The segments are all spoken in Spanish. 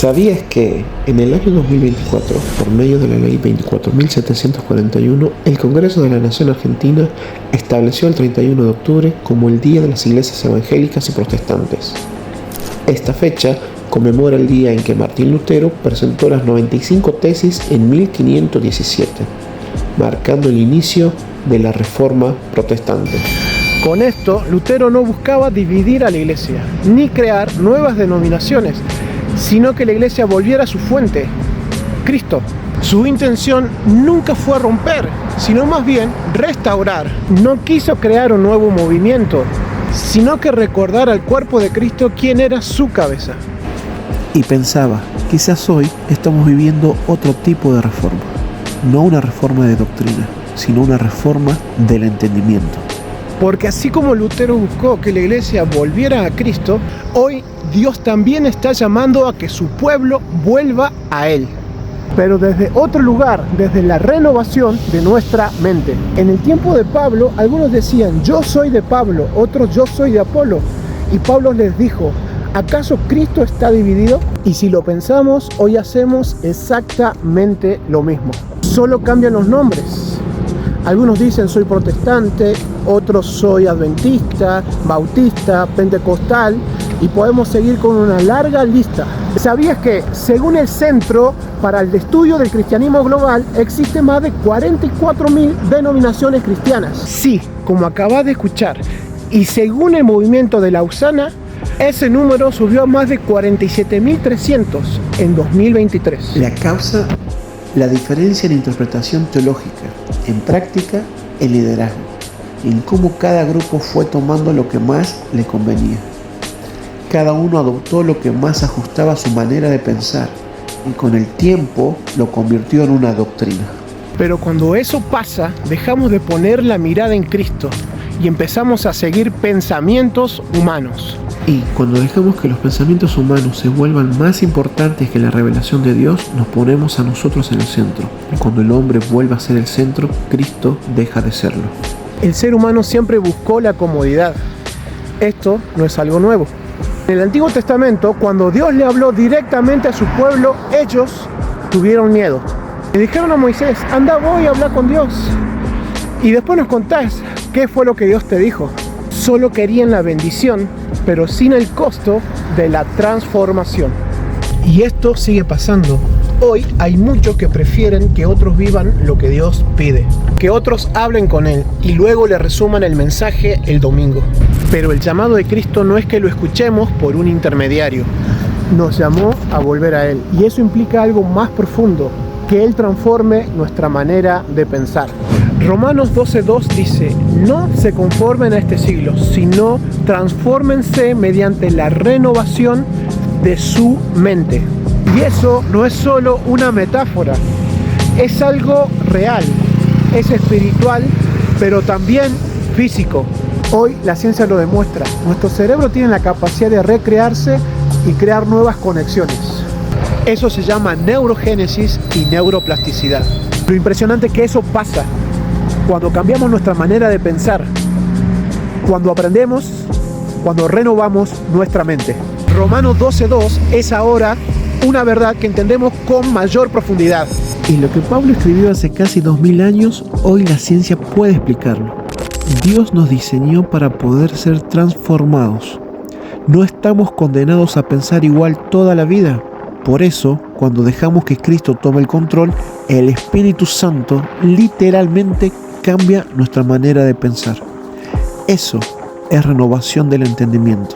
¿Sabías que en el año 2024, por medio de la ley 24.741, el Congreso de la Nación Argentina estableció el 31 de octubre como el Día de las Iglesias Evangélicas y Protestantes? Esta fecha conmemora el día en que Martín Lutero presentó las 95 tesis en 1517, marcando el inicio de la Reforma Protestante. Con esto, Lutero no buscaba dividir a la Iglesia, ni crear nuevas denominaciones, sino que la Iglesia volviera a su fuente, Cristo. Su intención nunca fue romper, sino más bien restaurar. No quiso crear un nuevo movimiento, sino que recordar al cuerpo de Cristo quién era su cabeza. Y pensaba, quizás hoy estamos viviendo otro tipo de reforma, no una reforma de doctrina, sino una reforma del entendimiento. Porque así como Lutero buscó que la Iglesia volviera a Cristo, hoy Dios también está llamando a que su pueblo vuelva a Él. Pero desde otro lugar, desde la renovación de nuestra mente. En el tiempo de Pablo, algunos decían, yo soy de Pablo, otros yo soy de Apolo. Y Pablo les dijo, ¿acaso Cristo está dividido? Y si lo pensamos, hoy hacemos exactamente lo mismo. Solo cambian los nombres. Algunos dicen soy protestante, otros soy adventista, bautista, pentecostal y podemos seguir con una larga lista. ¿Sabías que, según el Centro para el Estudio del Cristianismo Global, existen más de 44.000 denominaciones cristianas? Sí, como acabas de escuchar. Y según el movimiento de Lausana, ese número subió a más de 47.300 en 2023. La causa, la diferencia en interpretación teológica, en práctica, en liderazgo, en cómo cada grupo fue tomando lo que más le convenía. Cada uno adoptó lo que más ajustaba a su manera de pensar y con el tiempo lo convirtió en una doctrina. Pero cuando eso pasa, dejamos de poner la mirada en Cristo y empezamos a seguir pensamientos humanos. Y cuando dejamos que los pensamientos humanos se vuelvan más importantes que la revelación de Dios, nos ponemos a nosotros en el centro. Y cuando el hombre vuelve a ser el centro, Cristo deja de serlo. El ser humano siempre buscó la comodidad. Esto no es algo nuevo. En el Antiguo Testamento, cuando Dios le habló directamente a su pueblo, ellos tuvieron miedo. Le dijeron a Moisés, anda vos y habla con Dios. Y después nos contás qué fue lo que Dios te dijo. Solo querían la bendición, pero sin el costo de la transformación. Y esto sigue pasando. Hoy hay muchos que prefieren que otros vivan lo que Dios pide, que otros hablen con Él y luego le resuman el mensaje el domingo. Pero el llamado de Cristo no es que lo escuchemos por un intermediario. Nos llamó a volver a Él y eso implica algo más profundo, que Él transforme nuestra manera de pensar. Romanos 12:2 dice, no se conformen a este siglo, sino transfórmense mediante la renovación de su mente. Y eso no es solo una metáfora, es algo real, es espiritual, pero también físico. Hoy la ciencia lo demuestra, nuestro cerebro tiene la capacidad de recrearse y crear nuevas conexiones. Eso se llama neurogénesis y neuroplasticidad. Lo impresionante es que eso pasa cuando cambiamos nuestra manera de pensar, cuando aprendemos, cuando renovamos nuestra mente. Romanos 12:2 es ahora una verdad que entendemos con mayor profundidad. Y lo que Pablo escribió hace casi 2000 años, hoy la ciencia puede explicarlo. Dios nos diseñó para poder ser transformados. No estamos condenados a pensar igual toda la vida. Por eso, cuando dejamos que Cristo tome el control, el Espíritu Santo literalmente cambia nuestra manera de pensar. Eso es renovación del entendimiento.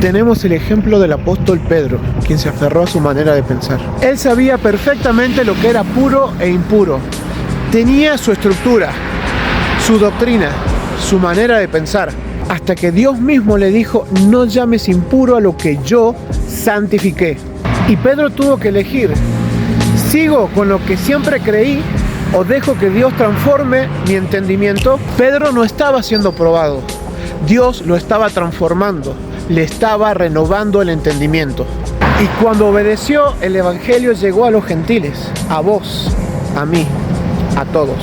Tenemos el ejemplo del apóstol Pedro, quien se aferró a su manera de pensar. Él sabía perfectamente lo que era puro e impuro. Tenía su estructura, su doctrina, su manera de pensar. Hasta que Dios mismo le dijo, no llames impuro a lo que yo santifiqué. Y Pedro tuvo que elegir, ¿sigo con lo que siempre creí o dejo que Dios transforme mi entendimiento? Pedro no estaba siendo probado, Dios lo estaba transformando, le estaba renovando el entendimiento. Y cuando obedeció, el evangelio llegó a los gentiles, a vos, a mí, a todos.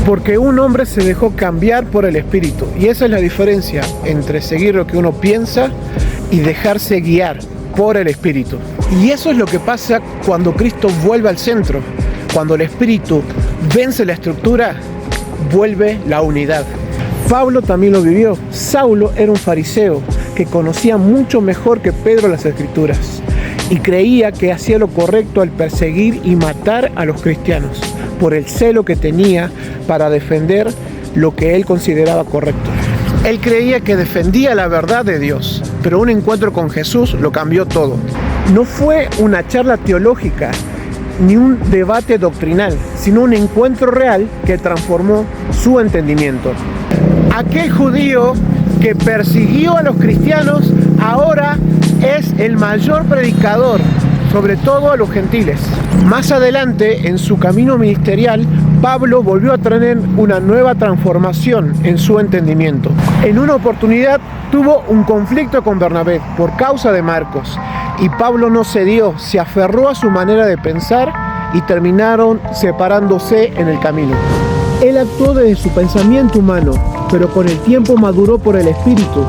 Porque un hombre se dejó cambiar por el Espíritu. Y esa es la diferencia entre seguir lo que uno piensa y dejarse guiar por el Espíritu. Y eso es lo que pasa cuando Cristo vuelve al centro. Cuando el Espíritu vence la estructura, vuelve la unidad. Pablo también lo vivió. Saulo era un fariseo que conocía mucho mejor que Pedro las Escrituras y creía que hacía lo correcto al perseguir y matar a los cristianos por el celo que tenía para defender lo que él consideraba correcto. Él creía que defendía la verdad de Dios, pero un encuentro con Jesús lo cambió todo. No fue una charla teológica ni un debate doctrinal, sino un encuentro real que transformó su entendimiento. Aquel judío que persiguió a los cristianos ahora es el mayor predicador, sobre todo a los gentiles. Más adelante, en su camino ministerial, Pablo volvió a tener una nueva transformación en su entendimiento. En una oportunidad tuvo un conflicto con Bernabé por causa de Marcos, y Pablo no cedió, se aferró a su manera de pensar y terminaron separándose en el camino. Él actuó desde su pensamiento humano, pero con el tiempo maduró por el Espíritu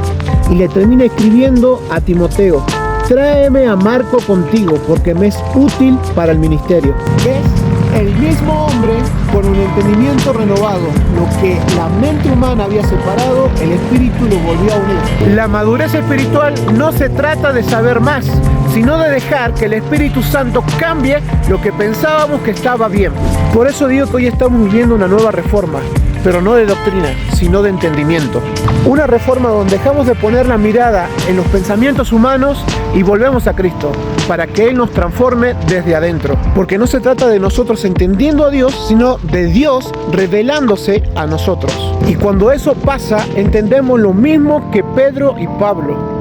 y le termina escribiendo a Timoteo: tráeme a Marco contigo porque me es útil para el ministerio. Es el mismo hombre con un entendimiento renovado. Lo que la mente humana había separado, el Espíritu lo volvió a unir. La madurez espiritual no se trata de saber más, sino de dejar que el Espíritu Santo cambie lo que pensábamos que estaba bien. Por eso digo que hoy estamos viviendo una nueva reforma, pero no de doctrina, sino de entendimiento. Una reforma donde dejamos de poner la mirada en los pensamientos humanos y volvemos a Cristo, para que Él nos transforme desde adentro. Porque no se trata de nosotros entendiendo a Dios, sino de Dios revelándose a nosotros. Y cuando eso pasa, entendemos lo mismo que Pedro y Pablo.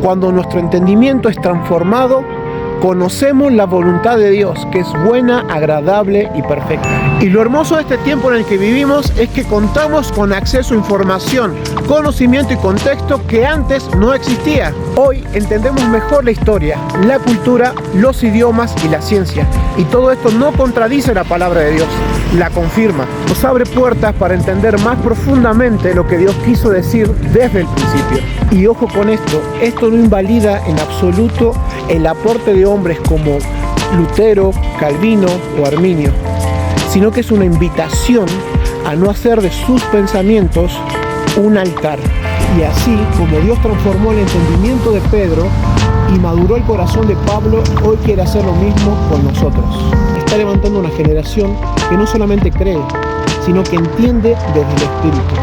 Cuando nuestro entendimiento es transformado, conocemos la voluntad de Dios, que es buena, agradable y perfecta. Y lo hermoso de este tiempo en el que vivimos es que contamos con acceso a información, conocimiento y contexto que antes no existía. Hoy entendemos mejor la historia, la cultura, los idiomas y la ciencia. Y todo esto no contradice la palabra de Dios, la confirma. Nos abre puertas para entender más profundamente lo que Dios quiso decir desde el principio. Y ojo con esto no invalida en absoluto el aporte de hombres como Lutero, Calvino o Arminio, sino que es una invitación a no hacer de sus pensamientos un altar. Y así como Dios transformó el entendimiento de Pedro y maduró el corazón de Pablo, hoy quiere hacer lo mismo con nosotros. Está levantando una generación que no solamente cree, sino que entiende desde el Espíritu,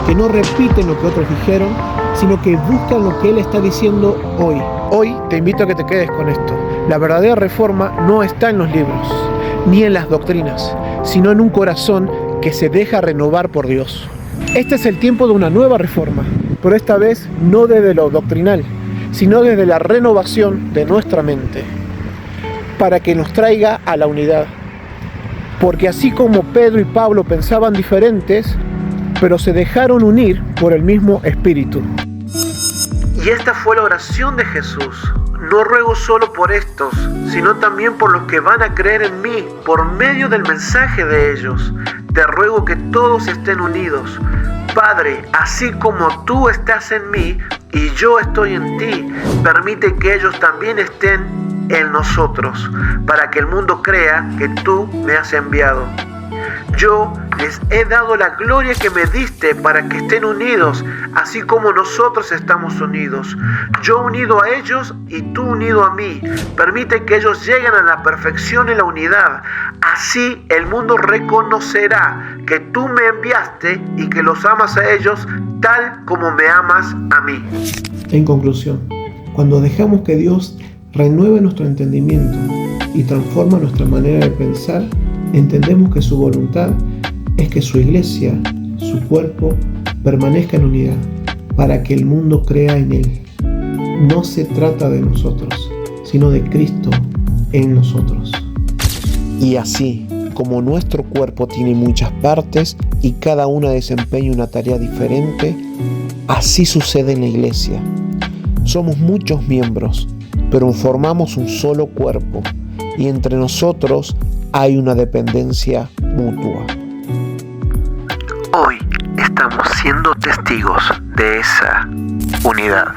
que no repiten lo que otros dijeron, sino que buscan lo que Él está diciendo hoy. Hoy te invito a que te quedes con esto. La verdadera reforma no está en los libros, ni en las doctrinas, sino en un corazón que se deja renovar por Dios. Este es el tiempo de una nueva reforma, pero esta vez no desde lo doctrinal, sino desde la renovación de nuestra mente, para que nos traiga a la unidad. Porque así como Pedro y Pablo pensaban diferentes, pero se dejaron unir por el mismo Espíritu. Y esta fue la oración de Jesús. No ruego solo por estos, sino también por los que van a creer en mí, por medio del mensaje de ellos. Te ruego que todos estén unidos. Padre, así como tú estás en mí y yo estoy en ti, permite que ellos también estén en nosotros, para que el mundo crea que tú me has enviado. Yo les he dado la gloria que me diste para que estén unidos, así como nosotros estamos unidos. Yo unido a ellos y tú unido a mí. Permite que ellos lleguen a la perfección y la unidad. Así el mundo reconocerá que tú me enviaste y que los amas a ellos tal como me amas a mí. En conclusión, cuando dejamos que Dios renueve nuestro entendimiento y transforma nuestra manera de pensar, entendemos que su voluntad es que su iglesia, su cuerpo, permanezca en unidad, para que el mundo crea en Él. No se trata de nosotros, sino de Cristo en nosotros. Y así, como nuestro cuerpo tiene muchas partes y cada una desempeña una tarea diferente, así sucede en la iglesia. Somos muchos miembros, pero formamos un solo cuerpo, y entre nosotros hay una dependencia mutua. Hoy estamos siendo testigos de esa unidad.